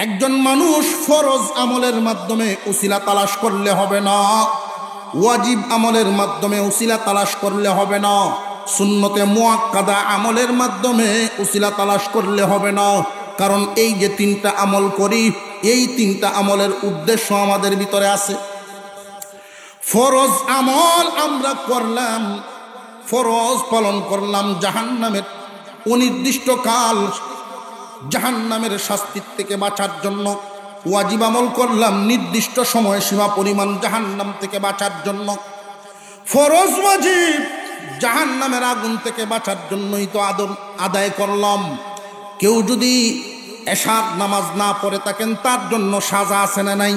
একজন মানুষ ফরজ আমলের মাধ্যমে উসিলা তালাশ করলে হবে না, ওয়াজিব আমলের মাধ্যমে উসিলা তালাশ করলে হবে না, সুন্নতে মুআক্কাদা আমলের মাধ্যমে উসিলা তালাশ করলে হবে না। কারণ এই যে তিনটা আমল করি, এই তিনটা আমলের উদ্দেশ্য আমাদের ভিতরে আছে। ফরজ আমল আমরা করলাম, ফরজ পালন করলাম জাহান্নামের অনির্দিষ্ট কাল, জাহান্নামের শাস্তির থেকে বাঁচার জন্য। ওয়াজিব আমল করলাম নির্দিষ্ট সময় সীমা পরিমাণ জাহান্নাম থেকে বাঁচার জন্য। ফরজ ওয়াজিব জাহান্নামের আগুন থেকে বাঁচার জন্যই তো আদায় করলাম। কেউ যদি এশার নামাজ না পড়ে থাকেন, তার জন্য সাজা আছে না নাই?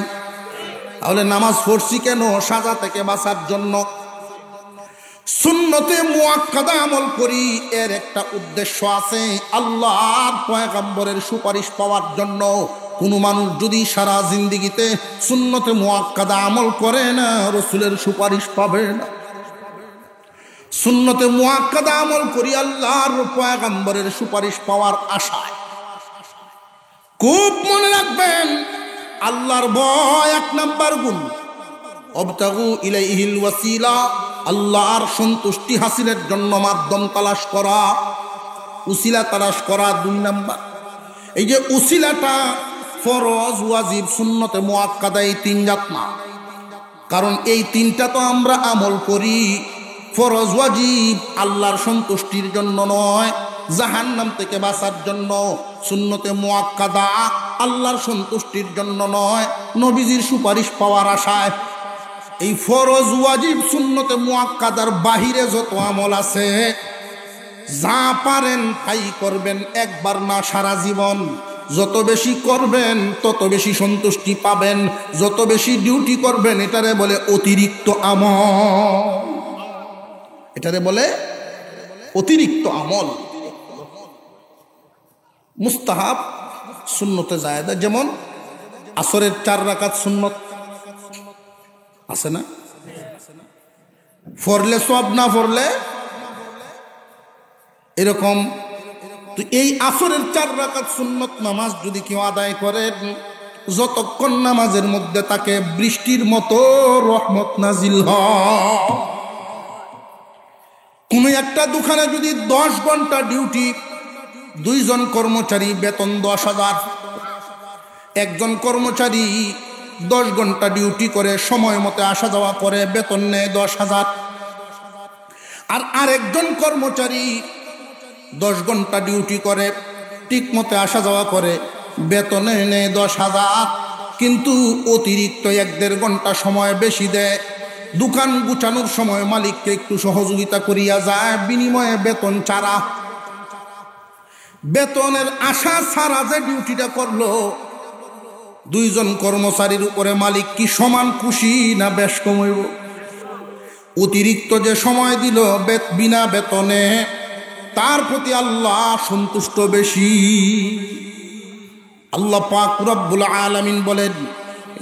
তাহলে নামাজ পড়ছি কেন? সাজা থেকে বাঁচার জন্য। সুন্নতে মুআক্কাদা আমল করি, এর একটা উদ্দেশ্য আছে, আল্লাহর পয়গম্বরের সুপারিশ পাওয়ার জন্য। কোন মানুষ যদি সারা জিন্দেগিতে সুন্নতে মুআক্কাদা আমল করে না, রাসূলের সুপারিশ পাবে না। সুন্নতে মুআক্কাদা আমল করি আল্লাহর পয়গম্বরের সুপারিশ পাওয়ার আশায়। খুব মনে রাখবেন, আল্লাহর ভয় এক নাম্বার গুণ। অবতাগু ইলাইহিল ওয়াসিলা, আল্লাহর সন্তুষ্টি হাসিলের জন্য মাধ্যম তালাশ করা, উসিলা তালাশ করা 2 নাম্বার। এই যে উসিলাটা ফরজ, ওয়াজিব, সুন্নতে মুআক্কাদা, এই 3 জাত না। কারণ এই 3টা তো আমরা আমল করি। ফরজ ওয়াজিব আল্লাহর সন্তুষ্টির জন্য নয়, জাহান্নাম থেকে বাঁচার জন্য। সুন্নতে মুআক্কাদা আল্লাহর সন্তুষ্টির জন্য নয়, নবীজির সুপারিশ পাওয়ার আশায়। এই ফরজ ওয়াজিব সুন্নতে মুআক্কাদার বাহিরে যত আমল আছে, যা পারেন তাই করবেন, একবার না সারা জীবন। যত বেশি করবেন তত বেশি সন্তুষ্টি পাবেন, যত বেশি ডিউটি করবেন এটারে বলে অতিরিক্ত আমল। এটারে বলে অতিরিক্ত আমল। মুস্তাহাব, সুন্নতে জায়েদা। যেমন আসরের 4 রাকাত সুন্নত আছে না? পড়লে সব, না পড়লে এরকম। তো এই আসরের 4 রাকাত সুন্নত নামাজ যদি কেউ আদায় করেন, যতক্ষণ নামাজের মধ্যে তাকে বৃষ্টির মতো রহমত নাজিল হয়। কোন একটা দোকানে যদি 10 ঘন্টা ডিউটি, 2 জন কর্মচারী, বেতন 10,000। একজন কর্মচারী 10 ঘন্টা ডিউটি করে, সময় মতো আসা যাওয়া করে, বেতন নেয় 10,000। আর আরেকজন কর্মচারী 10 ঘন্টা ডিউটি করে, ঠিক মতো আসা যাওয়া করে, বেতনে নেয় 10,000, কিন্তু অতিরিক্ত 1-1.5 ঘন্টা সময় বেশি দেয়। দোকান গুছানোর সময় মালিককে একটু সহযোগিতা করিয়া যায়, বিনিময়ে বেতন ছাড়া। বেতনের আশা ছাড়া যে ডিউটিটা করলো, 2 জন কর্মচারীর উপরে মালিক কি সমান খুশি না বেশ কমাইব? অতিরিক্ত যে সময় দিল বিনা বেতনে, তার প্রতি আল্লাহ সন্তুষ্ট বেশি। আল্লাহ পাক রব্বুল আলামিন বলেন,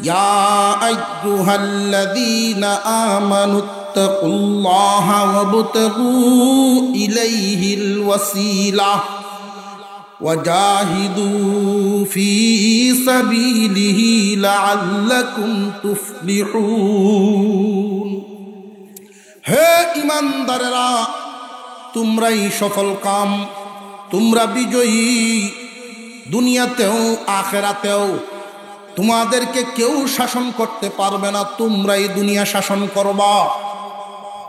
ইয়া আইয়ুহাল্লাযীনা আমানুত্তাকুল্লাহা ওয়াবতাগু ইলাইহিল ওয়াসিলা ওয়াজাহিদু ফি সাবিলিহি লাআল্লাকুম তুফলিহুন। হে ঈমানদারেরা, তোমরাই সফল কাম, তোমরা বিজয়ী। দুনিয়াতেও আখিরাতেও তোমাদেরকে কেউ শাসন করতে পারবে না, তোমরাই দুনিয়া শাসন করবা।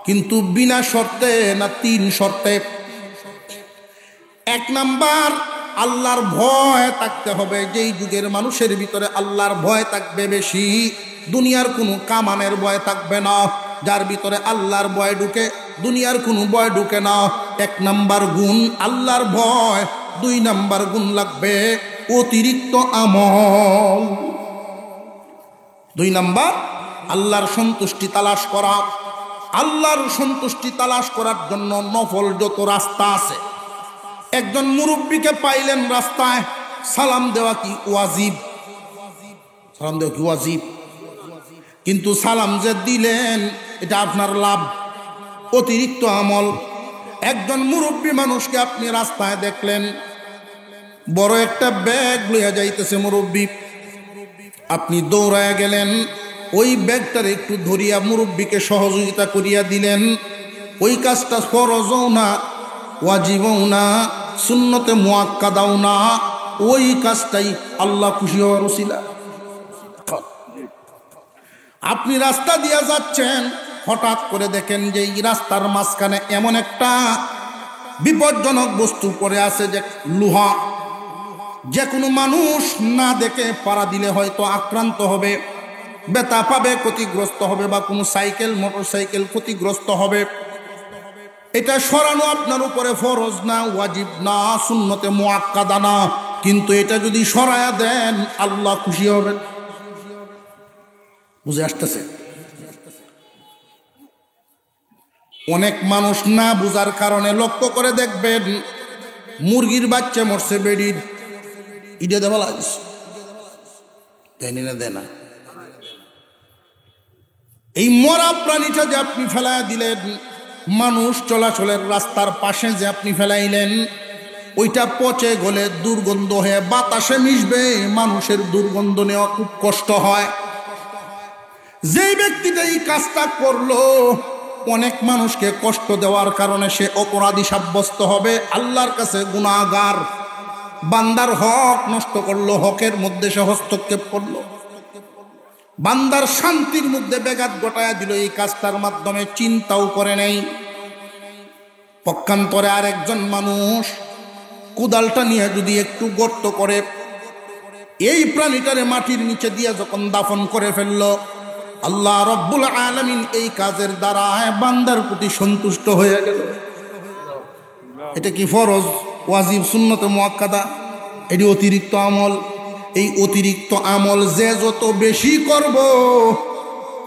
কিন্তু বিনা শর্তে না 3 শর্তে। 1 নাম্বার, আল্লাহর ভয় থাকতে হবে। যেই যুগের মানুষের ভিতরে আল্লাহর ভয় থাকবে বেশি, দুনিয়ার কোনো কামানের ভয় থাকবে না। যার ভিতরে আল্লাহর ভয় ঢুকে, দুনিয়ার কোনো ভয় ঢুকে না। 1 নাম্বার গুণ আল্লাহর ভয়। 2 নাম্বার গুণ লাগবে অতিরিক্ত আমল। 2 নাম্বার আল্লাহর সন্তুষ্টি তালাশ করা। আল্লাহর সন্তুষ্টি তালাশ করার জন্য নফল যত রাস্তা আছে। একজন মুরব্বীকে পাইলেন রাস্তায়, সালাম দেওয়া কি ওয়াজিব? সালাম দেওয়া কি ওয়াজিব? কিন্তু সালাম যে দিলেন, এটা আপনার লাভ, অতিরিক্ত আমল। একজন মুরব্বী মানুষকে আপনি রাস্তায় দেখলেন, বড় একটা ব্যাগ লইয়া যাইতেছে মুরব্বী, আপনি দৌড়ায় গেলেন, ওই ব্যাগটার একটু ধরিয়া মুরব্বীকে সহযোগিতা করিয়া দিলেন, ওই কাজটা ফরজও না, ওয়াজিবও না, সুন্নতে মুআক্কাদাও না, ওই কাজটাই আল্লাহ খুশি হওয়ার উসিলা। আপনি রাস্তা দিয়ে যাচ্ছেন, হঠাৎ করে দেখেন যে এই রাস্তার মাঝখানে এমন একটা বিপজ্জনক বস্তু পড়ে আছে যে লোহা, যে কোনো মানুষ না দেখে পাড়া দিলে হয়তো আক্রান্ত হবে, ব্যথা পাবে, ক্ষতিগ্রস্ত হবে, বা কোনো সাইকেল মোটরসাইকেল ক্ষতিগ্রস্ত হবে। এটা সরানো আপনার উপরে ফরজ না, ওয়াজিব না, সুন্নতে মুআক্কাদা না, কিন্তু এটা যদি সরায়া দেন আল্লাহ খুশি হবেন। বুঝে আসতেছে? অনেক মানুষ না বুঝার কারণে, লক্ষ্য করে দেখবেন মুরগির বাচ্চা মরছে বেডির, ইডে দেওয়া লাগছে, দেয়নি না দেয় না। এই মরা প্রাণীটা যে আপনি ফেলাইয়া দিলেন, মানুষ চলাচলের রাস্তার পাশে যে আপনি ফেলাইলেন, ওইটা পচে গলে দুর্গন্ধ হয়ে বাতাসে মিশবে, মানুষের দুর্গন্ধ নেওয়া খুব কষ্ট হয়। যেই ব্যক্তিটা এই কাজটা করলো, অনেক মানুষকে কষ্ট দেওয়ার কারণে সে অপরাধী সাব্যস্ত হবে, আল্লাহর কাছে গুনাহগার। বান্দার হক নষ্ট করলো, হকের মধ্যে সে হস্তক্ষেপ করলো, বান্দার শান্তির মধ্যে ব্যাঘাত ঘটায়া দিল এই কাজটার মাধ্যমে, চিন্তাও করে নেই। পক্ষান্তরে আরেকজন মানুষ কোদালটা নিয়ে যদি একটু গর্ত করে, এই প্রাণীটারে মাটির নিচে দিয়ে যখন দাফন করে ফেলল, আল্লাহ রব্বুল আলামিন এই কাজের দ্বারা বান্দার প্রতি সন্তুষ্ট হয়ে গেল। এটা কি ফরজ, ওয়াজিব, সুন্নতে মুআক্কাদা? এটি অতিরিক্ত আমল। এই অতিরিক্ত আমল যে যত বেশি করব,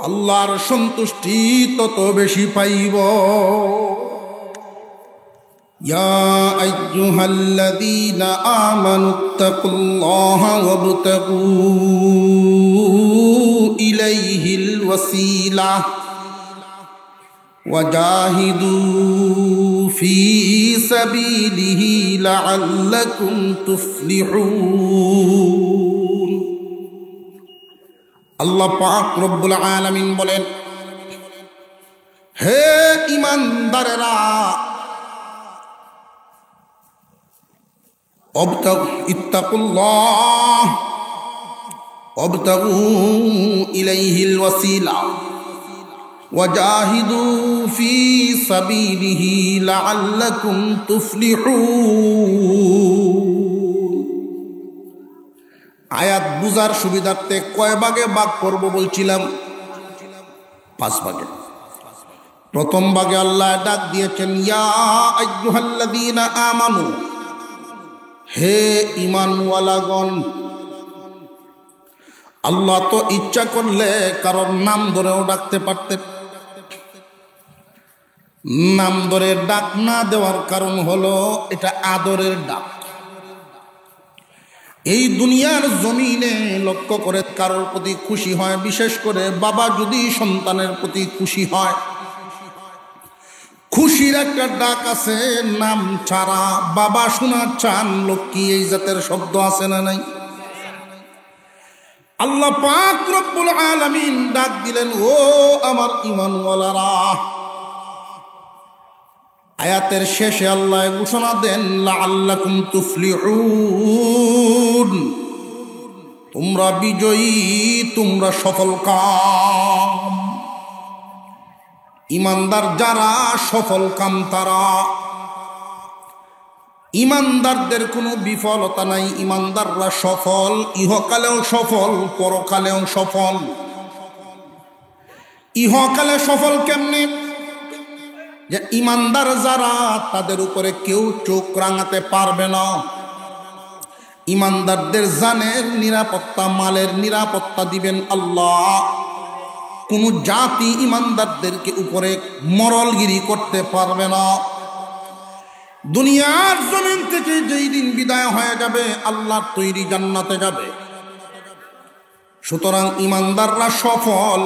আল্লাহর সন্তুষ্টি তত বেশি পাইব। ইয়া আইয়ুহাল্লাযীনা আমানুত্তাকুল্লাহা ওয়াবতাগু ইলাইহিল ওয়াসিলা ওয়াজাহিদু ফি সাবিলিহি লাআল্লাকুম তুফলিহুন। আল্লাহ পাক রব্বুল আলামিন বলেন, হে ঈমানদারেরা, ইত্তাকুল্লাহ ওয়াবতাগু ইলাইহিল ওয়াসিলা ওয়াজাহিদু ফি সাবিলিহি লাআল্লাকুম তুফলিহুন। আয়াত বুঝার সুবিধার্থে কয় ভাগে ভাগ করব বলছিলাম? 5 ভাগে। প্রথম ভাগে আল্লাহ ডাক দিয়েছেন, ইয়া আইয়ুহাল্লাযীনা আমানু, হে ঈমানওয়ালাগণ। আল্লাহ তো ইচ্ছা করলে কারোর নাম ধরেও ডাকতে পারতেন। নাম ধরে ডাক না দেওয়ার কারণ হলো এটা আদরের ডাক। এই দুনিয়ার জমিনে লক্ষ্য করে কারোর প্রতি খুশি হয়, বিশেষ করে বাবা যদি সন্তানের প্রতি খুশি হয়, খুশির একটা ডাক আছে, নাম ছাড়া বাবা শোনা চান লক্ষ্মী, এই জাতের শব্দ আছে না নাই? আল্লাহ পাক রব্বুল আলামিন ডাক দিলেন, ও আমার ঈমানওয়ালারা। আয়াতের শেষে আল্লাহ ঘোষণা দেন, লাআল্লাকুম তুফলিহুন, তোমরা বিজয়ী, তোমরা সফলকাম। ঈমানদার যারা, সফলকাম তারা। ঈমানদারদের কোনো বিফলতা নাই, ঈমানদাররা সফল, ইহকালেও সফল, পরকালেও সফল। ইহকালে সফল কেমনে? যে ঈমানদার যারা, তাদের উপরে কেউ চোখ রাঙাতে পারবে না। ঈমানদারদের জানের নিরাপত্তা, মালের নিরাপত্তা দিবেন আল্লাহ। কোন জাতি ঈমানদারদেরকে উপরে মরলগিরি করতে পারবে না। দুনিয়ার জমিন থেকে যেই দিন বিদায় হয়ে যাবে, আল্লাহর তৈরি জান্নাতে যাবে। সুতরাং ঈমানদাররা সফল,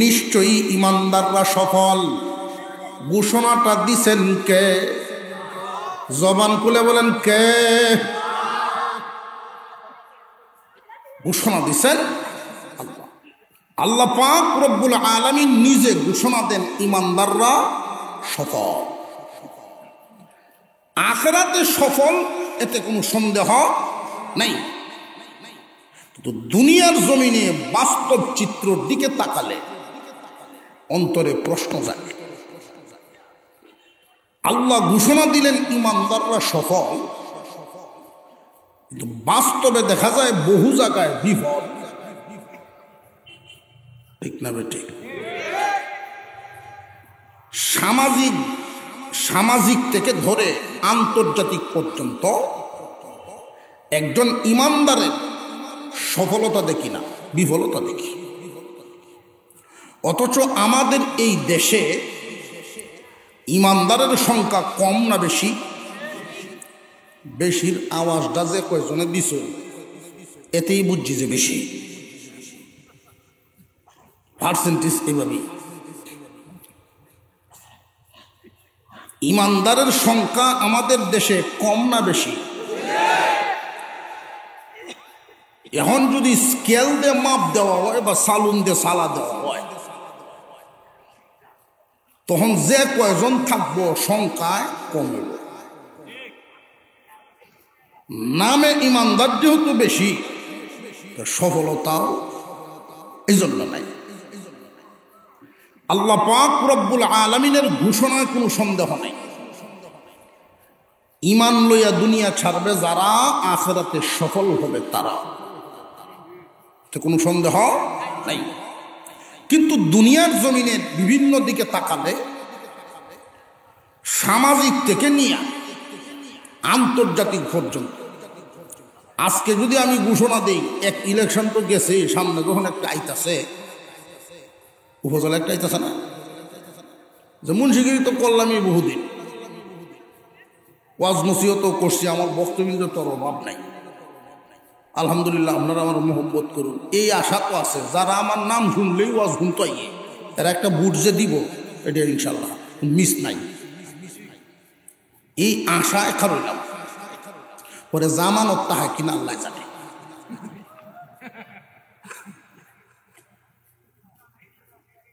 নিশ্চয়ই ঈমানদাররা সফল। ঘোষণাটা দিছেন কে? জবান খুলে বলেন কে? ঘোষণা দিছেন আল্লাহ। আল্লাহ পাক রব্বুল আলামিন নিজে ঘোষণা দেন ইমানদাররা সফল, আখিরাতে সফল, এতে কোনো সন্দেহ নেই। কিন্তু দুনিয়ার জমিনে বাস্তব চিত্রের দিকে তাকালে অন্তরে প্রশ্ন জাগে। আল্লাহ ঘোষণা দিলেন ইমানদাররা সফল, কিন্তু বাস্তবে দেখা যায় বহু জায়গায় বিফল। ঠিক না বেঠিক? সামাজিক থেকে ধরে আন্তর্জাতিক পর্যন্ত একজন ইমানদারের সফলতা দেখি না, বিফলতা দেখি। অথচ আমাদের এই দেশে ইমানদারের সংখ্যা কম না বেশি? বেশির আওয়াজটা যে কয়জনে দিছ এতেই বুঝছি যে বেশি। পার্সেন্টেজ এভাবেই। ইমানদারের সংখ্যা আমাদের দেশে কম না বেশি? এখন যদি স্কেল দিয়ে মাপ দেওয়া হয় বা সালুন দিয়ে সালা দেওয়া হয়, তখন যে কয়জন থাকবো সংখ্যায় কমবে। নামে ইমানদার যেহেতু বেশি, সফলতাও এই জন্য নাই। আল্লাহ পাক রব্বুল আলামিনের ঘোষণায় কোনো সন্দেহ নেই। ইমান লইয়া দুনিয়া ছাড়বে যারা, আখিরাতে সফল হবে তারা, কোনো সন্দেহ নাই। কিন্তু দুনিয়ার জমিনের বিভিন্ন দিকে তাকালে সামাজিক থেকে নিয়ে আন্তর্জাতিক পর্যন্ত, আজকে যদি আমি ঘোষণা দিই, এক ইলেকশন তো গেছে, সামনে যখন একটা আইতাছে, উপজেলা একটা আইতাছে না, যে মুন্সিগিরি তো করলামই বহুদিন, ওয়াজ নসিহত করছি, আমার বক্তব্যের তোর অভাব নাই। আলহামদুলিল্লাহ, আপনারা আমার মোহব্বত করুন, এই আশা তো আছে। যারা আমার নাম শুনলেই ওয়াজ শুনতে আইয়ে, এরা একটা বুট যে দিব, এটা ইনশাল্লাহ মিস নাই। এই আশা একা রইলাম, পরে জামানত তাহা কিনা আল্লাহ জানে।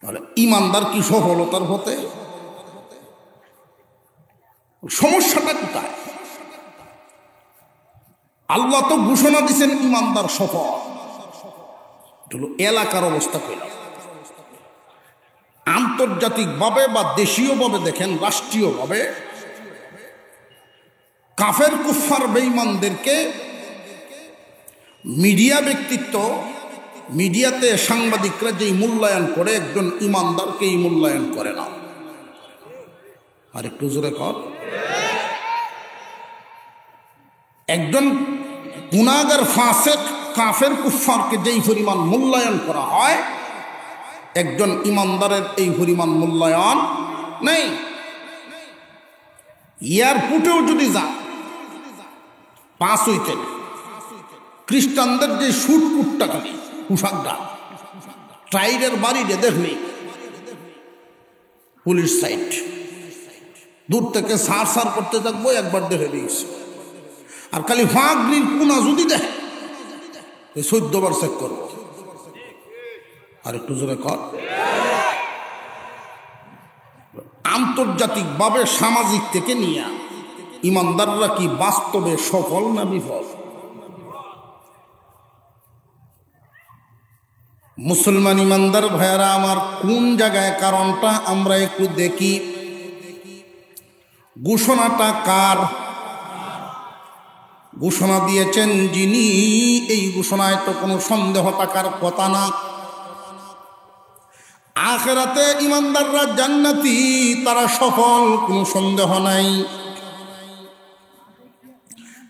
তাহলে ইমানদার কি সফলতার হতে? সমস্যাটা কোথায়? আল্লাহ তো ঘোষণা দিচ্ছেন ইমানদার সফল। এলাকার অবস্থা কইলাম, আন্তর্জাতিকভাবে বা দেশীয়ভাবে দেখেন, রাষ্ট্রীয়ভাবে কাফের কুফার বেঈমানদেরকে মিডিয়া ব্যক্তিত্ব, মিডিয়াতে সাংবাদিকরা যেই মূল্যায়ন করে, একজন ইমানদারকে এই মূল্যায়ন করে না। আর একটু জোরে কর। একজন গুনাহগার ফাসিক কাফের কুফারকে যেই পরিমাণ মূল্যায়ন করা হয়, একজন ইমানদারের এই পরিমাণ মূল্যায়ন নেই। এয়ারপোর্টেও যদি যান, পাঁচ হইতে খ্রিস্টানদের যে শুটপুটটা খালি পোশাকটা, ট্রাইডের বাড়িতে দেখলি পুলিশ সাইড, দূর থেকে সার সার করতে থাকবো, একবার দেখে দিয়েছে। আর খালি ফাঁকরির কোনা যদি দেখে, 14 বার চেক করবো। আর একটু জোরে কর। আন্তর্জাতিকভাবে সামাজিক থেকে নিয়ে ইমানদাররা কি বাস্তবে সফল না বিফল? মুসলমান ইমানদার ভাইয়ারা আমার, কোন জায়গায় কারণটা আমরা একটু দেখি। ঘোষণাটা কার? ঘোষণা দিয়েছেন যিনি, এই ঘোষণায় তো কোনো সন্দেহ থাকার কথা না। আখিরাতে ইমানদাররা জান্নাতি, তারা সফল, কোনো সন্দেহ নাই।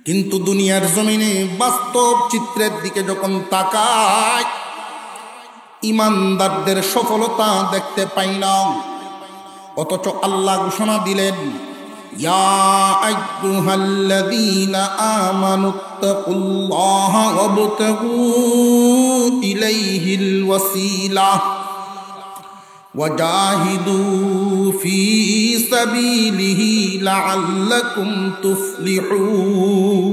কিন্তু দুনিয়ার জমিনে বাস্তব চিত্রের দিকে যখন তাকায়, ইমানদারদের সফলতা দেখতে পাই না। অথচ আল্লাহ ঘোষণা দিলেন, ইয়া আইয়ুহাল্লাযীনা আমানুত্তাকুল্লাহা ওয়াবতাগু ইলাইহিল ওয়াসিলাহ ওয়াজাহিদু ফি সাবিলিহি লাআল্লাকুম তুফলিহুন।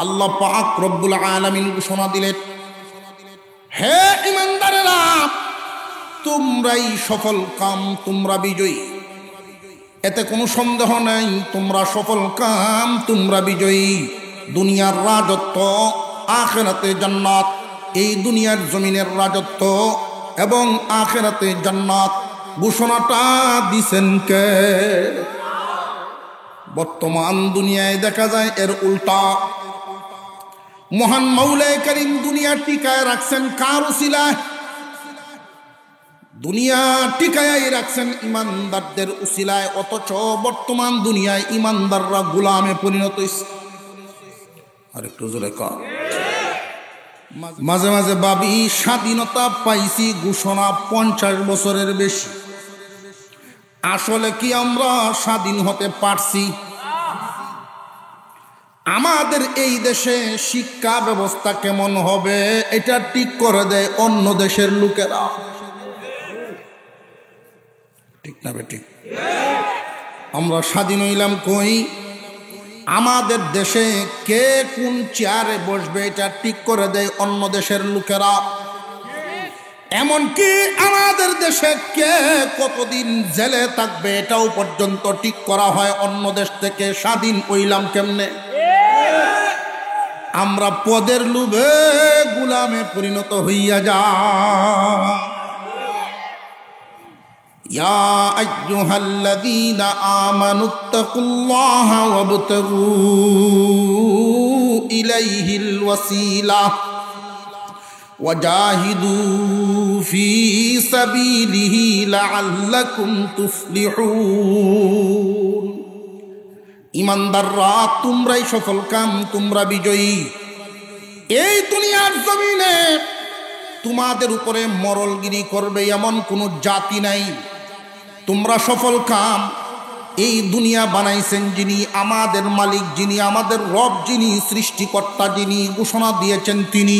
আল্লাহ পাক রব্বুল আলামিন ঘোষণা দিলেন, হে ঈমানদারেরা, তোমরাই সফল কাম, তোমরা বিজয়ী। এতে কোনো সন্দেহ নাই, তোমরা সফল কাম, তোমরা বিজয়ী। দুনিয়ার রাজত্ব, আখিরাতে জান্নাত। এই দুনিয়ার জমিনের রাজত্ব এবং আখিরাতে জান্নাত ঘোষণাটা দিছেন কে? বর্তমান দুনিয়ায় দেখা যায় এর উল্টা। মহান মাওলায়ে কারীম দুনিয়া টিকায় রাখছেন কার উসিলায়? দুনিয়া টিকায় রাখছেন ইমানদারদের উসিলায়। অথচ বর্তমান দুনিয়ায় ইমানদাররা গোলামে পরিণত হয়েছে। আর একটু জোরে কর। মাঝে মাঝে ভাবি, স্বাধীনতা পাইছি ঘোষণা 50 বছরের বেশি। আসলে কি আমরা স্বাধীন হতে পারছি? আমাদের এই দেশে শিক্ষা ব্যবস্থা কেমন হবে এটা ঠিক করে দেয় অন্য দেশের লোকেরা। ঠিক না বেঠিক? আমরা স্বাধীন হইলাম কই? আমাদের দেশে কে কোন চেয়ারে বসবে এটা ঠিক করে দেয় অন্য দেশের লোকেরা। এমনকি আমাদের দেশে কে কতদিন জেলে থাকবে এটাও পর্যন্ত ঠিক করা হয় অন্য দেশ থেকে। স্বাধীন হইলাম কেমনে? আমরা পদের লোভে গোলামে পরিণত হইয়া যাই। ইয়া আইয়ুহাল্লাযীনা আমানুত্তাকুল্লাহা ওয়াবতাগু ইলাইহিল ওয়াসিলা ওয়াজাহিদু ফি সাবিলিহি লাআল্লাকুম তুফলিহুন। ইমানদাররা, তোমরাই সফল কাম, তোমরা বিজয়ী। এই দুনিয়ার জমিনে তোমাদের উপরে মরলগিরি করবে এমন কোনো জাতি নাই। তোমরা সফল কাম। এই দুনিয়া বানাইছেন যিনি, আমাদের মালিক যিনি, আমাদের রব যিনি, সৃষ্টিকর্তা যিনি, ঘোষণা দিয়েছেন তিনি।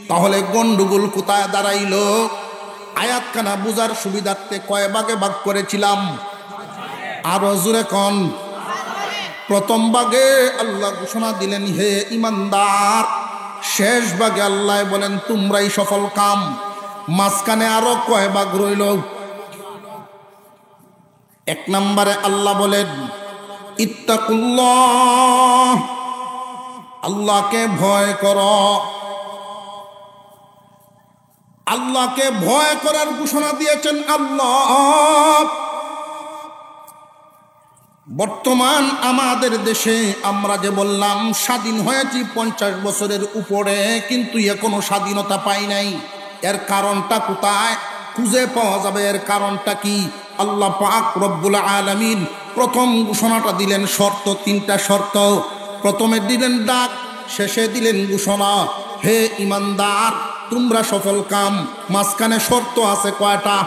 তাহলে গন্ডগোল কোথায় দাঁড়াইল? আয়াতখানা বুঝার সুবিধার্থে কয় ভাগে ভাগ করেছিলাম? আরো জোরে কন। প্রথম ভাগে আল্লাহ ঘোষণা দিলেন হে ইমানদার। শেষ ভাগে আল্লাহ বলেন তোমরাই সফল কাম। মাঝখানে আরো কয় ভাগ রইল? এক নম্বরে আল্লাহ বলেন ইত্তাকুল্লাহ, আল্লাহকে ভয় করো। আল্লাহকে ভয় করার ঘোষণা দিয়েছেন আল্লাহ। বর্তমান আমাদের দেশে আমরা যে বললাম স্বাধীন হয়েছি 50 বছরের উপরে, কিন্তু এখনো স্বাধীনতা পাই নাই। এর কারণটা কোথায় খুঁজে পাওয়া যাবে? এর কারণটা কি? আল্লাহ পাক রব্বুল আলামিন প্রথম ঘোষণাটা দিলেন শর্ত, 3টা শর্ত। প্রথমে দিলেন ডাক, শেষে দিলেন ঘোষণা, হে ইমানদার তোমরা সফল কাম। মাঝখানে শর্ত আছে কয়টা?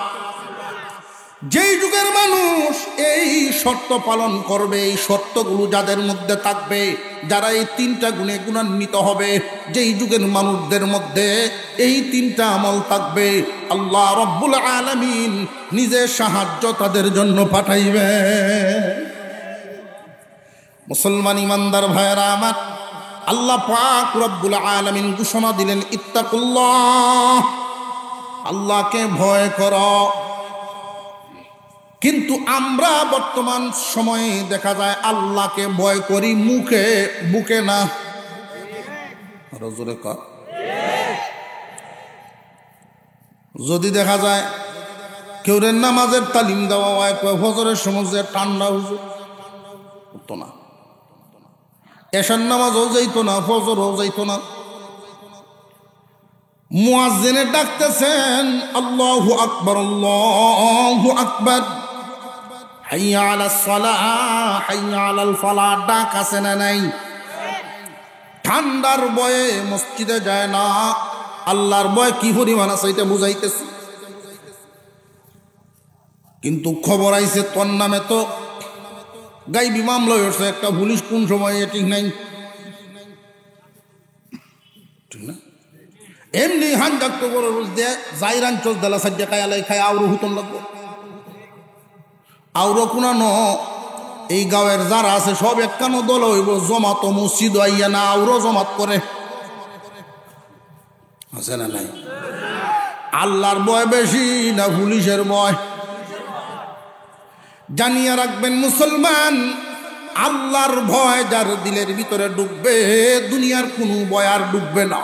যেই যুগের মানুষ এই শর্ত পালন করবে, এই শর্তগুলো যাদের মধ্যে থাকবে, যারা এই 3টা গুণে গুণান্বিত হবে, যেই যুগের মানুষদের মধ্যে এই 3টা আমল থাকবে, আল্লাহ রব্বুল আলামিন নিজের সাহায্য তাদের জন্য পাঠাইবে। মুসলমান ইমানদার ভাইরা আমার, আল্লাহ পাক রব্বুল আলামিন ঘোষণা দিলেন ইত্তাকুল্লাহ, আল্লাহকে ভয় করো। কিন্তু আমরা বর্তমান সময়ে দেখা যায় আল্লাহকে ভয় করি মুখে, বুকে না। যদি দেখা যায় কেউ নামাজের তালিম দেওয়া হয়, ফজরের সময় যে ঠান্ডা হুজুর হতো না, এশার নামাজও যাইতো না, ফজরও যাইতো না। মুয়াজ্জিনে ডাকতেছেন আল্লাহু আকবার, আল্লাহু আকবার, হাইয়া আলাস সালাহ, হাইয়া আলাল ফালাহ। ডাক আছে না নাই? ঠান্ডার ভয়ে মসজিদে যায় না। আল্লাহর ভয় কি পরিমাণ আছে এটা বুঝাইতেছে। কিন্তু খবর আইছে তোর নামে তো গাইবি মামলা হয়েছে একটা, পুলিশ কোন সময় ঠিক নাই, ঠিক না? এমনি হান ডাক্তার করে রোজ দিয়ে যাইরান চোখ দেলা সাজ্জা খায় আলাই খায় আউরো হুতন লাগবো, আউরো কোনা ন এই গাঁয়ের যারা আছে সব একখানো দল হইব, জমাত মসজিদ আইয়া না আরো জমাত করে, আছে না নাই? আল্লাহর ভয় বেশি না পুলিশের ভয়? জানিয়ে রাখবেন মুসলমান, আল্লাহর ভয় যার দিলের ভিতরে ঢুকবে, দুনিয়ার কোনো ভয় আর ঢুকবে না।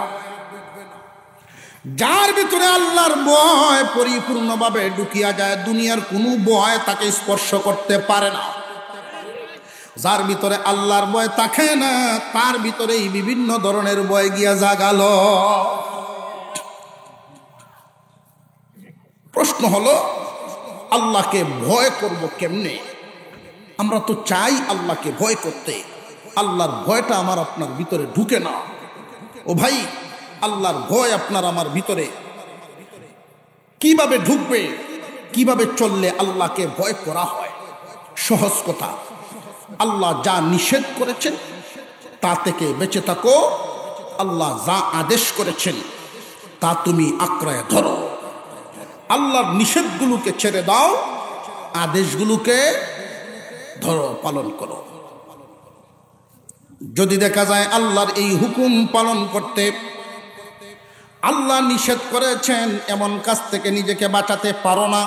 যার ভিতরে আল্লাহর ভয় পরিপূর্ণভাবে ঢুকিয়া যায়, দুনিয়ার কোনো ভয় তাকে স্পর্শ করতে পারে না। যার ভিতরে আল্লাহর ভয় থাকে না, তার ভিতরেই বিভিন্ন ধরনের ভয় গিয়া জাগাল। প্রশ্ন হলো, আল্লাহকে ভয় করব কেমনে? আমরা তো চাই আল্লাহকে ভয় করতে, আল্লাহর ভয়টা আমার আপনার ভিতরে ঢুকে না। ও ভাই, আল্লাহর ভয় আপনার আমার ভিতরে কিভাবে ঢুকবে, কিভাবে চললে আল্লাহকে ভয় করা হয়? সহজ কথা, আল্লাহ যা নিষেধ করেছেন তা থেকে বেঁচে থাকো, আল্লাহ যা আদেশ করেছেন তা তুমি আঁকড়ায় ধরো। আল্লাহর নিষেধগুলোকে ছেড়ে দাও, আদেশগুলোকে ধরো, পালন করো। যদি দেখা যায় আল্লাহর এই হুকুম পালন করতে, আল্লাহ নিষেধ করেছেন এমন কাজ থেকে নিজেকে বাঁচাতে পারো না,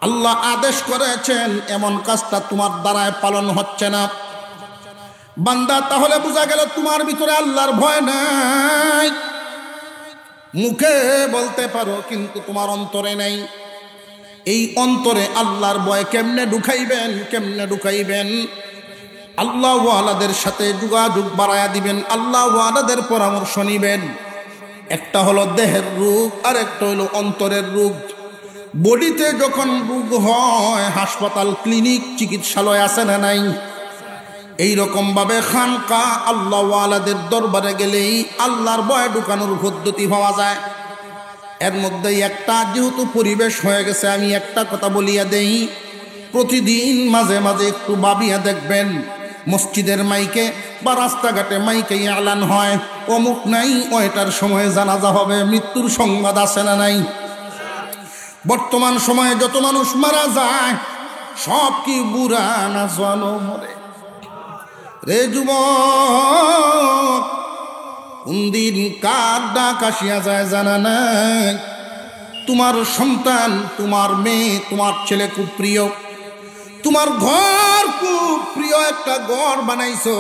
আল্লাহ আদেশ করেছেন এমন কাজটা তোমার দ্বারায় পালন হচ্ছে না, বান্দা, তাহলে বোঝা গেল তোমার ভিতরে আল্লাহর ভয় নাই। মুখে বলতে পারো কিন্তু তোমার অন্তরে নেই। এই অন্তরে আল্লাহর ভয় কেমনে ঢুকাইবেন? কেমনে ঢুকাইবেন? আল্লাহ ওয়ালাদের সাথে যোগাযোগ বাড়ায়া দিবেন, আল্লাহ ওয়ালাদের পরামর্শ নিবেন। একটা হলো দেহের রোগ, আর একটা হলো অন্তরের রোগ। বডিতে যখন রোগ হয়, হাসপাতাল, ক্লিনিক, চিকিৎসালয় আছে না নাই? এইরকম ভাবে খানকা আল্লাহ ওয়ালাদের দরবারে গেলেই আল্লাহর ভয় ঢুকানোর পদ্ধতি পাওয়া যায়। এর মধ্যে একটা, যেহেতু পরিবেশ হয়ে গেছে, আমি একটা কথা বলিয়া দেই, প্রতিদিন মাঝে মাঝে একটু ভাবিয়া দেখবেন, মসজিদের মাইকে বা রাস্তাঘাটে মাইকে এলান হয়, অমুক নাই ওইটার সময় জানাজা হবে, মৃত্যুর সংবাদ আছে না নাই? বর্তমান সময়ে যত মানুষ মারা যায়, সব কি বুড়া না জওয়ানও মরে? রে যুবক, কোনদিন কার ডাক আসিয়া যায় জানা নাই? তোমার সন্তান, তোমার মেয়ে, তোমার ছেলে খুব প্রিয়, তোমার ঘর খুব প্রিয়, একটা ঘর বানাইছো,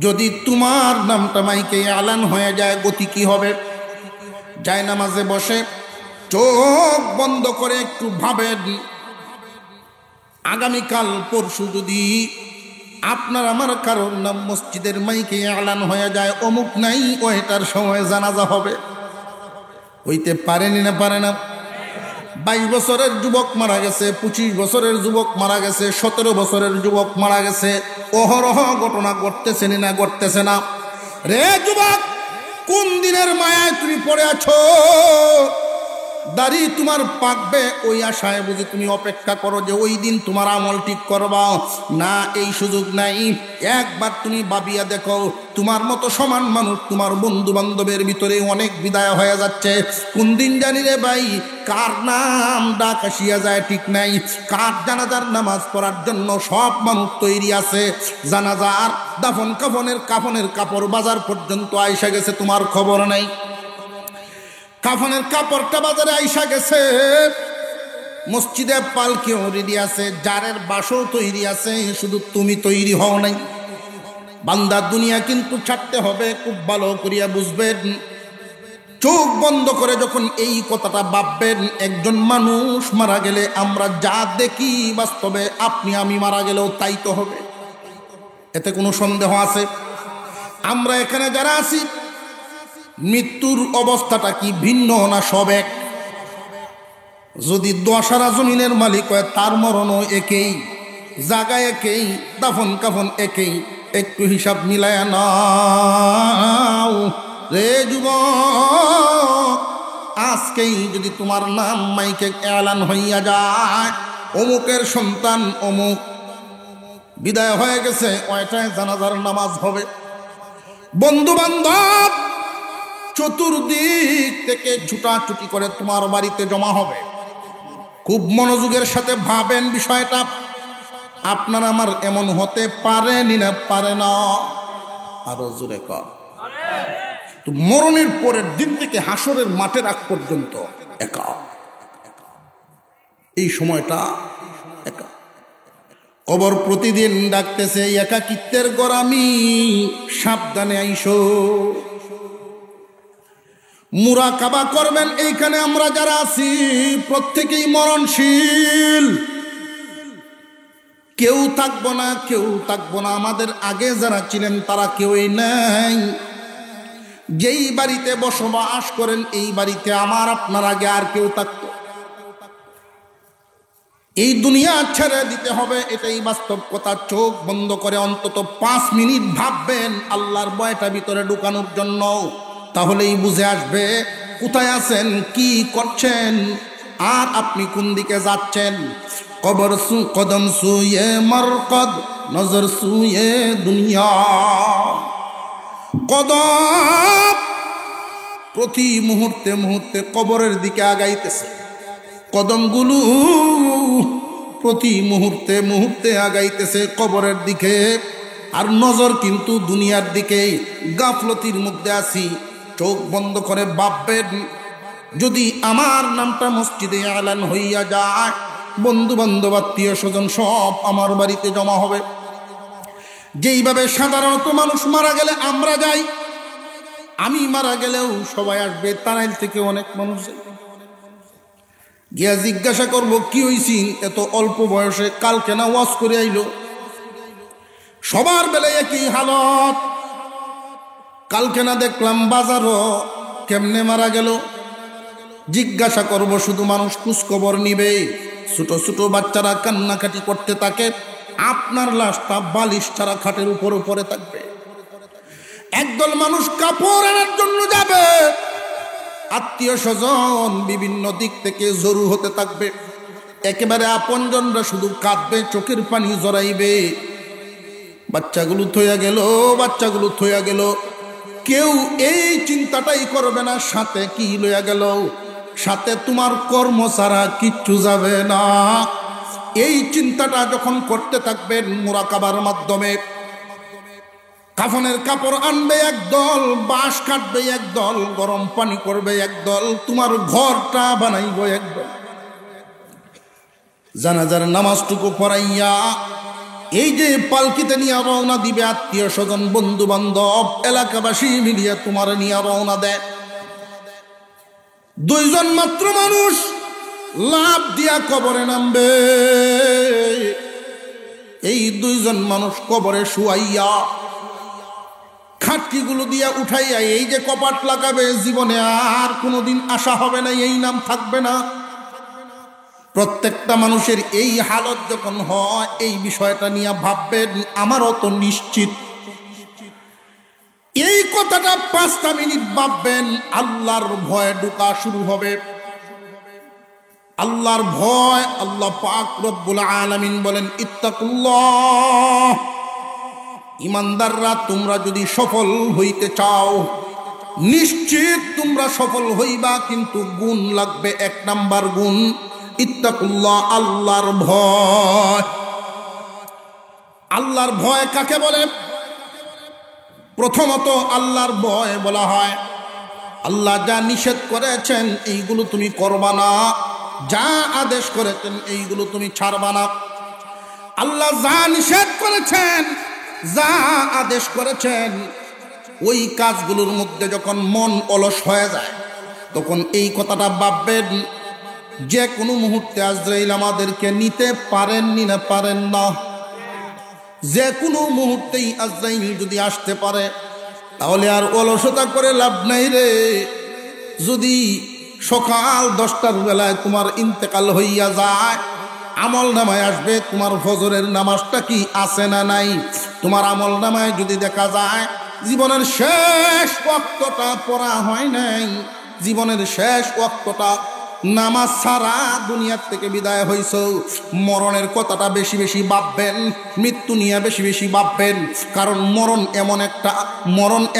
যদি তোমার নামটা মাইকে এলান হয়ে যায়, গতি কি হবে? যায় নামাজে বসে চোখ বন্ধ করে একটু ভাবেন, আগামীকাল পরশু যদি আপনার আমার কারোর নাম মসজিদের মাইকে এলান হয়ে যায়, অমুক নাই ওইটার সময় জানাজা হবে, হইতে পারেনি না পারে না? 22 বছরের যুবক মারা গেছে, 25 বছরের যুবক মারা গেছে, 17 বছরের যুবক মারা গেছে, অহরহ ঘটনা ঘটতেছে না ঘটতেছে না? রে যুবক, কোন দিনের মায়ায় তুমি পড়ে আছো? দাড়ি তোমার পাকবে ওই আশায় বুঝি তুমি অপেক্ষা করো যে ওই দিন তোমার আমল ঠিক করবা? না, এই সুযোগ নাই। একবার তুমি ভাবিয়া দেখো, তোমার মতো সমান মানুষ তোমার বন্ধু বান্ধবের ভিতরে অনেক বিদায় হয়ে যাচ্ছে। কোন দিন জানি রে ভাই, কার নাম ডাক আসিয়া যায় ঠিক নাই। কার জানাজার নামাজ পড়ার জন্য সব মানুষ তৈরি আছে, জানাজার দাফন কাফনের কাপড় বাজার পর্যন্ত আইসা গেছে, তোমার খবর নাই। কাফনের কাপড়টা বাজারে আইসা গেছে, মসজিদে পালকিও রেডি আছে, জারের বাসও তৈরি আছে, শুধু তুমি তৈরি হও নাই। বান্দা, দুনিয়া কিন্তু ছাড়তে হবে, খুব ভালো করিয়া বুঝবেন। চোখ বন্ধ করে যখন এই কথাটা ভাববেন, একজন মানুষ মারা গেলে আমরা যা দেখি, বাস্তবে আপনি আমি মারা গেলেও তাই তো হবে, এতে কোনো সন্দেহ আছে? আমরা এখানে যারা আছি, মৃত্যুর অবস্থাটা কি ভিন্ন না সব এক? যদি দশারা জমিনের মালিক হয়, তার মরণও একেই, জায়গা একেই, দাফন কাফন একেই। একটু হিসাব মিলায় নাও রে যুবক, আজকেই যদি তোমার নাম মাইকে এলান হইয়া যায়, অমুকের সন্তান অমুক বিদায় হয়ে গেছে, ওইটায় জানাজার নামাজ হবে। বন্ধু বান্ধব চতুর্দিক থেকে ছুটাছুটি করে তোমার বাড়িতে জমা হবে। খুব মনোযোগের সাথে ভাবেন বিষয়টা। আপনার আমার এমন হতে পারে না পারে না? আরো জোরে কর। তো মরণের পরের দিন থেকে হাসরের মাঠের আগ পর্যন্ত একা, এই সময়টা একা। কবর প্রতিদিন ডাকতেছে, একাকিত্বের গোরামি, সাবধানে আইসো। মুরাকাবা করবেন, এইখানে আমরা যারা আছি প্রত্যেকেই মরণশীল, কেউ থাকবো না, কেউ থাকবো না। আমাদের আগে যারা ছিলেন তারা কেউই নাই। যেই বাড়িতে বসবাস করেন এই বাড়িতে আমার আপনার আগে আর কেউ থাকতো। এই দুনিয়া ছেড়ে দিতে হবে, এটাই বাস্তব কথা। চোখ বন্ধ করে অন্তত 5 মিনিট ভাববেন আল্লাহর ভয়টা ভিতরে ঢুকানোর জন্য, তাহলেই বুঝে আসবে কোথায় আছেন, কি করছেন, আর আপনি কোন দিকে যাচ্ছেন। কবর সু কদম সুয়ে মরকদ, নজর সুয়ে দুনিয়া। কদম প্রতি মুহূর্তে মুহূর্তে কবরের দিকে আগাইতেছে, কদমগুলো প্রতি মুহূর্তে মুহূর্তে আগাইতেছে কবরের দিকে, আর নজর কিন্তু দুনিয়ার দিকে। গাফলতির মধ্যে আছি, চোখ বন্ধ করে ভাববেন যদি আমার নামটা মসজিদে এলান হইয়া যায়, বন্ধু বান্ধব আত্মীয় স্বজন সব আমার বাড়িতে জমা হবে। যেইভাবে সাধারণত মানুষ মারা গেলে আমরা যাই, আমি মারা গেলেও সবাই আসবে। টাঙ্গাইল থেকে অনেক মানুষ গিয়া জিজ্ঞাসা করবো কি হইছি এত অল্প বয়সে, কালকে না ওয়াজ করে আইলো। সবার বেলায় একই হালত, কালকে না দেখলাম বাজারও কেমনে মারা গেল। জিজ্ঞাসা করব, শুধু মানুষ খোঁজখবর নিবে। ছোট ছোট বাচ্চারা কান্নাকাটি করতে থাকে, আপনার লাশটা বালিশ ছাড়া খাটের উপর উপরে থাকবে। একদল মানুষ কাপড় আনার জন্য যাবে, আত্মীয় স্বজন বিভিন্ন দিক থেকে জরু হতে থাকবে। একেবারে আপনজনরা শুধু কাঁদবে, চোখের পানি জড়াইবে। বাচ্চাগুলো থইয়া গেল, বাচ্চাগুলো থইয়া গেল, কেউ এই চিন্তাটাই করবে না সাথে কি লইয়া গেল। সাথে তোমার কর্ম ছাড়া কিচ্ছু যাবে না। এই চিন্তাটা যখন করতে থাকবেন মুরাকাবার মাধ্যমে, কাফনের কাপড় আনবে একদল, বাঁশ কাটবে একদল, গরম পানি করবে একদল, তোমার ঘরটা বানাইব একদল। জানাজার নামাজটুকু পড়াইয়া এই যে পালকিতে নিয়ে রওনা দিবে, আত্মীয় স্বজন বন্ধু বান্ধব এলাকাবাসী মিলিয়ে তোমার নিয়ে রওনা দেয়। 2 জন মাত্র মানুষ লাভ দিয়া কবরে নামবে। এই 2 জন মানুষ কবরে শুয়াইয়া খাটকিগুলো দিয়া উঠাইয়া এই যে কপাট লাগাবে, জীবনে আর কোনোদিন আশা হবে না, এই নাম থাকবে না। প্রত্যেকটা মানুষের এই হালত যখন হয়, এই বিষয়টা নিয়ে ভাববেন আমারও তো নিশ্চিত। এই কথাটা 5টা মিনিট ভাববেন, আল্লাহর ভয় ঢোকা শুরু হবে। আল্লাহর ভয়, আল্লাহ পাক রব্বুল আলামিন বলেন ইত্তাকুল্লাহ। ইমানদাররা তোমরা যদি সফল হইতে চাও, নিশ্চিত তোমরা সফল হইবা, কিন্তু গুণ লাগবে। 1 নাম্বার গুণ ইত্তাকুল্লাহ, আল্লাহর ভয়। আল্লাহর ভয় কাকে বলে? প্রথমত আল্লাহর ভয় বলা হয় আল্লাহ যা নিষেধ করেছেন এইগুলো তুমি করবা না, যা আদেশ করেছেন এইগুলো তুমি ছাড়বা না। আল্লাহ যা নিষেধ করেছেন, যা আদেশ করেছেন, ওই কাজগুলোর মধ্যে যখন মন অলস হয়ে যায়, তখন এই কথাটা ভাববেন যে কোনো মুহূর্তে আজরাইল আমাদেরকে নিতে পারেননি না পারেন না। যে কোনো মুহূর্তেই আজরাইল যদি আসতে পারে, তাহলে আর অলসতা করে লাভ নাই রে। যদি সকাল 10টার বেলায় তোমার ইন্তেকাল হইয়া যায়, আমল নামায় আসবে তোমার ফজরের নামাজটা কি আছে না নাই। তোমার আমল নামায় যদি দেখা যায় জীবনের শেষ ওয়াক্তটা পড়া হয় নাই, জীবনের শেষ ওয়াক্তটা নামাজ ছাড়া দুনিয়ার থেকে বিদায় হইছ, মরণের কথাটা বেশি বেশি ভাববেন, মৃত্যু নিয়ে বেশি বেশি ভাববেন। কারণ মরণ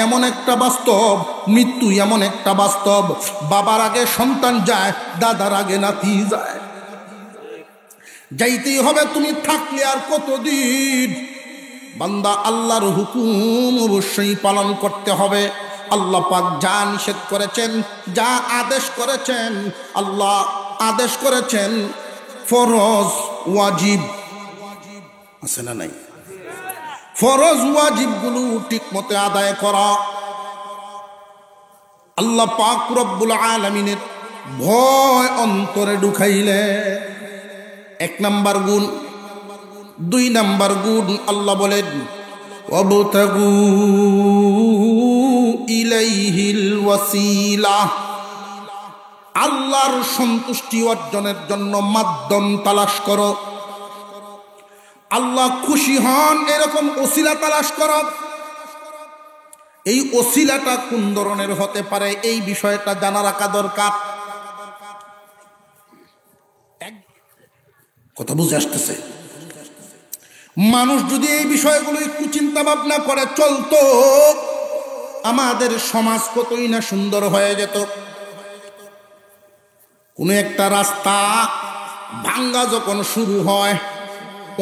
এমন একটা বাস্তব, মৃত্যু এমন একটা বাস্তব। বাবার আগে সন্তান যায়, দাদার আগে নাতি যায়। যাইতেই হবে, তুমি থাকলে আর কতদিন? বান্দা আল্লাহর হুকুম অবশ্যই পালন করতে হবে। আল্লাহ পাক যা নিষেধ করেছেন, যা আদেশ করেছেন, আল্লাহ আদেশ করেছেন ফরজ ওয়াজিব আছে না নাই? ফরজ ওয়াজিবগুলো ঠিক মতো আদায় করা। আল্লাহ পাক রব্বুল আলামিনের ভয় অন্তরে ঢুকাইলে এক নাম্বার গুণ। 2 নাম্বার গুণ আল্লাহ বলেন ওয়াবতাগু ইলাইহিল ওয়াসিলা, আল্লাহর সন্তুষ্টি অর্জনের জন্য মাধ্যম তালাশ করো। আল্লাহ খুশি হন এরকম ওসিলা তালাশ করো। এই ওসিলাটা কোন ধরনের হতে পারে এই বিষয়টা জানা রাখা দরকার। কথা বুঝে আসতেছে? মানুষ যদি এই বিষয়গুলো একটু চিন্তা ভাবনা করে চলতো, আমাদের সমাজ কতই না সুন্দর হয়ে যেত। কোনো একটা রাস্তা ভাঙ্গা যখন শুরু হয়,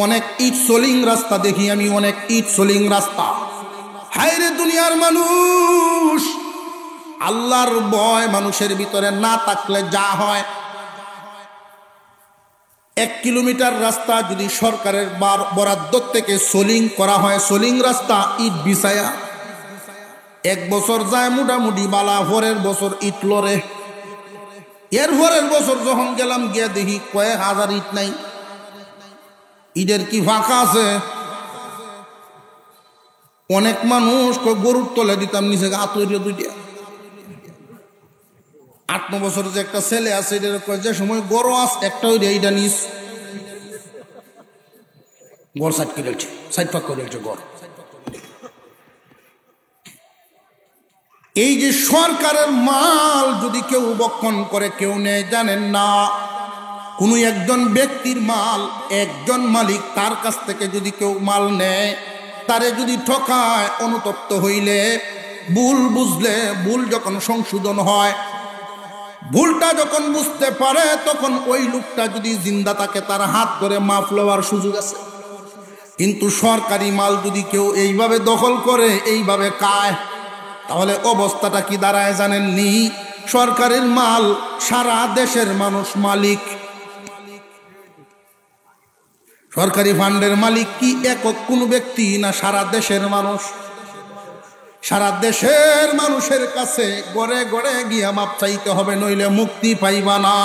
অনেক ইট সোলিং রাস্তা দেখি আমি, অনেক ইট সোলিং রাস্তা। হায়রে দুনিয়ার মানুষ, আল্লাহর ভয় মানুষের ভিতরে না থাকলে যা হয়। 1 কিলোমিটার রাস্তা যদি সরকারের বরাদ্দ থেকে সোলিং করা হয়, সোলিং রাস্তা ইট বিছায়া 1 বছর যায় মোটামুটি বালা, পরের বছর ইট লড়ে। এর পরের বছর যখন গেলাম গিয়া দেখি কয়েক হাজার ইট নাই। ইটের কি ফাঁকা আছে? অনেক মানুষ গরুর তলে দিতাম নিচে আতরিয়া 2টা। 8-9 বছর যে একটা ছেলে আছে, এটার যে সময় গরু আস একটা ওই এইটা নিস গড় সাইড করে ফেলছে, সাইড পাক করে ফেলছে গড়। এই যে সরকারের মাল যদি কেউ বক্ষণ করে, কেউ নেয় জানেন না। কোনো একজন ব্যক্তির মাল, একজন মালিক, তার কাছ থেকে যদি কেউ মাল নেয়, তারে যদি ঠকায়, অনুতপ্ত হইলে, ভুল বুঝলে, ভুল যখন সংশোধন হয়, ভুলটা যখন বুঝতে পারে, তখন ওই লোকটা যদি জিন্দা থাকে তার হাত ধরে মাফ লওয়ার সুযোগ আছে। কিন্তু সরকারি মাল যদি কেউ এইভাবে দখল করে, এইভাবে খায়, তাহলে অবস্থাটা কি দাঁড়ায় জানেননি? সরকারের মাল সারা দেশের মানুষ মালিক। সরকারি ফান্ডের মালিক কি একক কোন ব্যক্তি না সারা দেশের মানুষ? সারা দেশের মানুষের কাছে গড়ে গড়ে গিয়া মাপ চাইতে হবে, নইলে মুক্তি পাইবা না।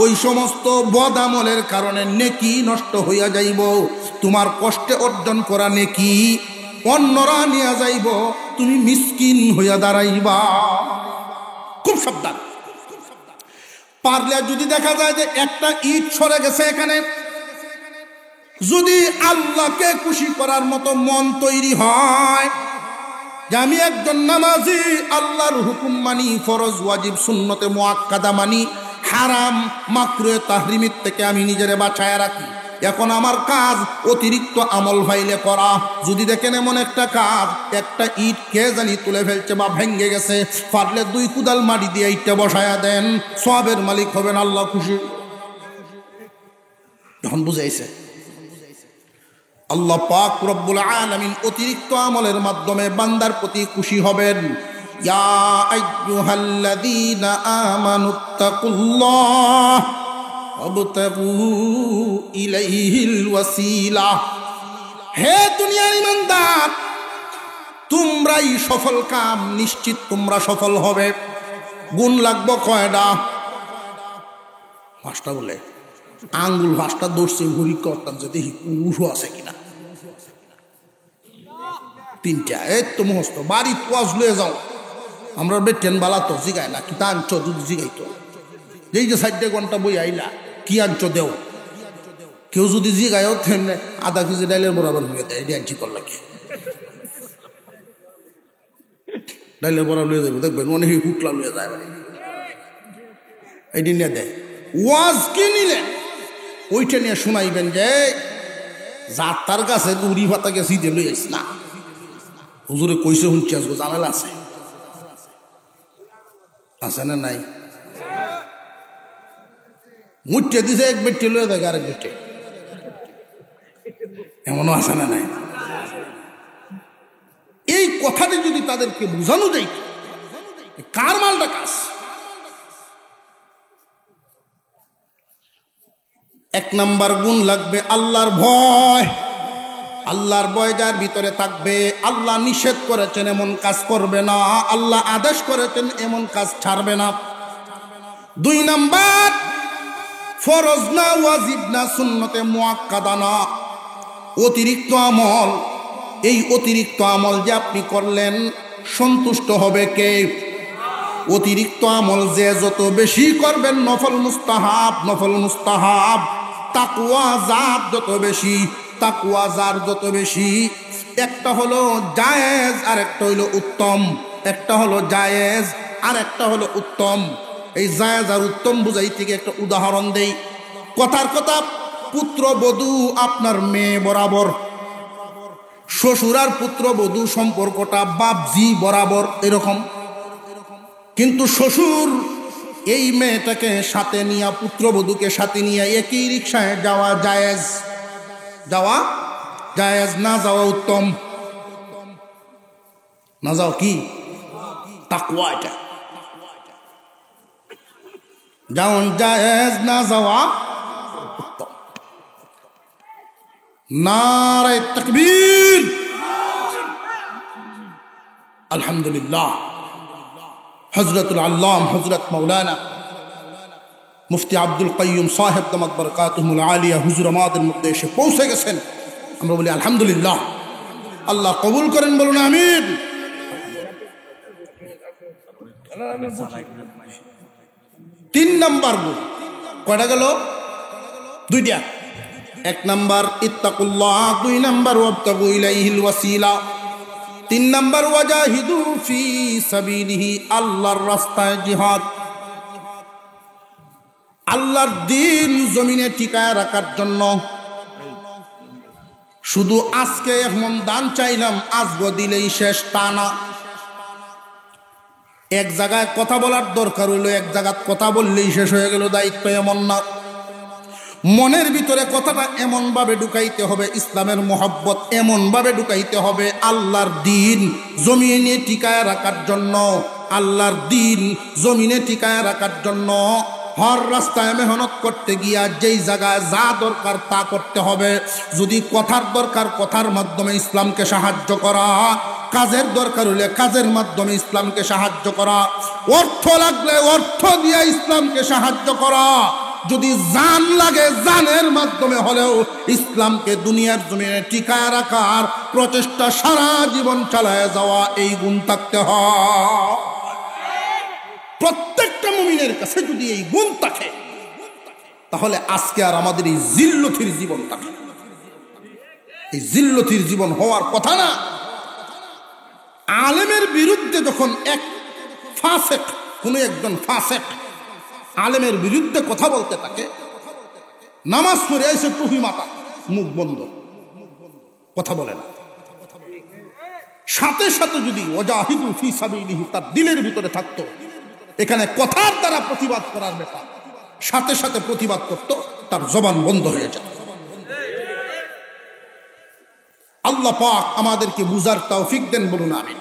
ওই সমস্ত বদামলের কারণে নেকি নষ্ট হইয়া যাইব। তোমার কষ্টে অর্জন করা নেকি অন্যরা নিয়ে যাইব, তুমি মিসকিন হইয়া দাঁড়াইবা। খুব সাবধান। পারলে যদি দেখা যায় যে একটা ইট সরে গেছে, এখানে যদি আল্লাহকে খুশি করার মতো মন তৈরি হয় যে আমি একজন নামাজি, আল্লাহর হুকুম মানি, ফরজ ওয়াজিব সুন্নতে মুআক্কাদা মানি, হারাম মাকরুহে তাহরিমের থেকে আমি নিজেরে বাঁচায় রাখি, এখন আমার কাজ অতিরিক্ত আমল ফাইলে করা। যদি দেখেন এমন একটা কাজ, একটা ইট কে জানি তুলে ফেলছে বা ভেঙে গেছে, পারলে 2 কুদাল মাটি দিয়ে ইটটা বসায়া দেন, সবের মালিক হবেন আল্লাহ খুশি। যখন বুঝাইছে আল্লাহ পাক রব্বুল আলামিন অতিরিক্ত আমলের মাধ্যমে বান্দার প্রতি খুশি হবেন। ইয়া আইয়ুহাল্লাযীনা আমানুত্তাকুল্লাহ ওয়াবতাগু ইলাইহিল ওয়াসিলা। হে দুনিয়ার ইমানদার, তোমরাই সফল কাম, নিশ্চিত তোমরা সফল হবে। গুণ লাগবে কয়টা? 5টা বলে আঙ্গুল 5টা দর্শি ঘুরি করতাম যে দেখি উঠো আছে কিনা। 3টা এই তো মস্ত বাড়ি তোয়াজ লয়ে যাও। আমরা বেটেন বালা তো জিগায় না, কি তা আনছ যদি জিগাইতো, এই যে 4 ঘন্টা বই আইলা কি আনছ দেও। কেউ যদি জিগায় তেমনি আধা কেজি ডাইলের বরাবর হয়ে দেয়, এটি আনছি করলে কি ডাইলের বরাবর লয়ে যাবো, দেখবেন অনেকে হুটলা লয়ে যায়, এটি নিয়ে দেয়। ওয়াজ কি নিলেন ওইটা নিয়ে শোনাইবেন যে যার তার কাছে উড়ি ভাতা গেছি দিয়ে লই আইস না, হুজুরে কইছে শুনছি আসবো, জামেলা আছে আছে না নাই? মুঠে দিছে এক বেটে লয়ে থাকে আরেক বেটে, এমনও আছে না নাই? এই কথাটি যদি তাদেরকে বোঝানো যায়, কার মালটা কাজ? এক নাম্বার গুণ লাগবে আল্লাহর ভয়। আল্লাহর ভয় যার ভিতরে থাকবে, আল্লাহ নিষেধ করেছেন এমন কাজ করবে না, আল্লাহ আদেশ করেছেন এমন কাজ ছাড়বে না। দুই নাম্বার, ফরজ না, ওয়াজিব না, সুন্নতে মুআক্কাদা না, অতিরিক্ত আমল। এই অতিরিক্ত আমল যে আপনি করলেন, সন্তুষ্ট হবে কে? অতিরিক্ত আমল যে যত বেশি করবেন, নফল মুস্তাহাব, নফল মুস্তাহাব, তাকওয়া জাত যত বেশি, তাকওয়া জাত যত বেশি। একটা হলো জায়েজ আর একটা হলো উত্তম, একটা হলো জায়েজ আর একটা হলো উত্তম। এই জায়েজ আর উত্তম বুঝাই থেকে একটা উদাহরণ দেই। কথার কথা, পুত্রবধূ আপনার মেয়ে বরাবর, শ্বশুর আর পুত্রবধূ সম্পর্কটা বাপজি বরাবর এরকম। কিন্তু শ্বশুর এই মেয়েটাকে সাথে নিয়ে, পুত্রবধূকে সাথে নিয়ে একই রিকশায় যাওয়া জায়েজ, যাওয়া জায়েজ, না যাওয়া উত্তম। না যাওয়া কি? তাকওয়া। এটা যেমন জায়েজ, না যাওয়া উত্তম। নারে তাকবীর, আলহামদুলিল্লাহ। হযরতুল আল্লাম হযরত মাওলানা মুফতি আব্দুল কাইয়ুম সাহেব দামাত বরকাতুহুল আলিয়া হুজুর আমাদের মধ্যে এসে পৌঁছে গেছেন। আমরা বলি আলহামদুলিল্লাহ। আল্লাহ কবুল করেন, বলুন আমিন। তিন নাম্বার গুণ কয়টা গেল? দুইটা। এক নাম্বার ইত্তাকুল্লাহ, দুই নাম্বার ওয়াবতাগু ইলাইহিল ওয়াসিলা, তিন নাম্বার ওয়াজাহিদু ফি সাবিলিহি, আল্লাহর রাস্তায় জিহাদ। আল্লাহর দ্বীন জমিনে টিকায় রাখার জন্য। শুধু আজকে এমন দান চাইলাম, আজকে দিলেই শেষ, তা না। এক জায়গায় কথা বলার দরকার হইলো, এক জায়গায় কথা বললেই শেষ হয়ে গেল দায়িত্ব, এমন না। মনের ভিতরে কথাটা এমন ভাবে ঢুকাইতে হবে, ইসলামের মোহাব্বত এমন ভাবে ঢুকাইতে হবে, আল্লাহর দ্বীন জমিনে টিকায় রাখার জন্য, আল্লাহর দ্বীন জমিনে টিকায় রাখার জন্য হর রাস্তায় মেহনত করতে গিয়া যেই জায়গায় যা দরকার তা করতে হবে। যদি কথার দরকার, কথার মাধ্যমে ইসলামকে সাহায্য করা, কাজের দরকার হলে কাজের মাধ্যমে ইসলামকে সাহায্য করা, অর্থ লাগলে অর্থ দিয়ে ইসলামকে সাহায্য করা, যদি জান লাগে জানের মাধ্যমে হলেও ইসলামকে দুনিয়ার জমিনে টিকায় রাখার প্রচেষ্টা সারা জীবন চালায় যাওয়া, এই গুণ থাকতে হয়। প্রত্যেকটা মুমিনের কাছে যদি এই গুণ থাকে, তাহলে আজকে আর আমাদের এই জিল্লতির জীবন থাকে। এই জিল্লতির জীবন হওয়ার কথা না। আলেমের বিরুদ্ধে যখন এক ফাসেক, কোনো একজন ফাসেক আলেমের বিরুদ্ধে কথা বলতে থাকে, নামাজ পড়ে এসে টুপি মাথা, মুখ বন্ধ, কথা বলে না, সাথে সাথে যদি ওয়াজাহিদু ফি সাবিলিহি তার দিলের ভিতরে থাকতো, এখানে কথার দ্বারা প্রতিবাদ করার ব্যাপার, সাথে সাথে প্রতিবাদ করত, তার জবান বন্ধ হয়ে যেত। আল্লাহ পাক আমাদেরকে বুঝার তৌফিক দেন, বলুন আমিন।